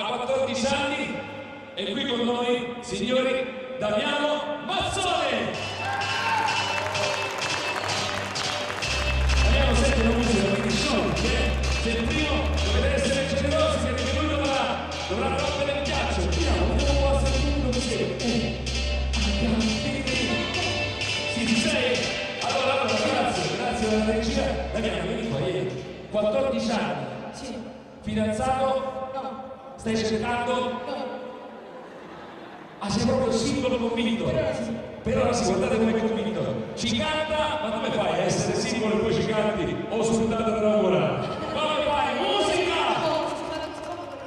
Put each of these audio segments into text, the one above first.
14 anni, e qui con noi, signori, Damiano Mazzone! Damiano sente la musica, quindi sciolti, se il primo dovete essere generosi, perché lui dovrà rompere il ghiaccio. Vediamo un po' a secondo così. Sì, ci sei? Allora, grazie alla regia. Damiano, vieni qua, vieni. 14 anni. Sì. Fidanzato? No. Stai cercando? No. Ah, sei proprio singolo convinto? Per ora sì, guardate come è convinto. Ci canta, ma come fai a essere singolo e poi ci canti? Ho sfruttato per lavora. Come fai? Musica!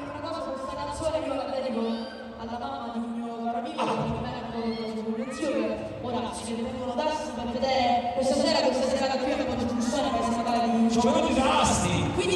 Una cosa, questa canzone io la dedico alla mamma di un mio caro amico, che mi zio, che ora ci vengono tassi per vedere questa sera qui abbiamo fatto un suono per sembrare di... Sono venuti da Asti! Quindi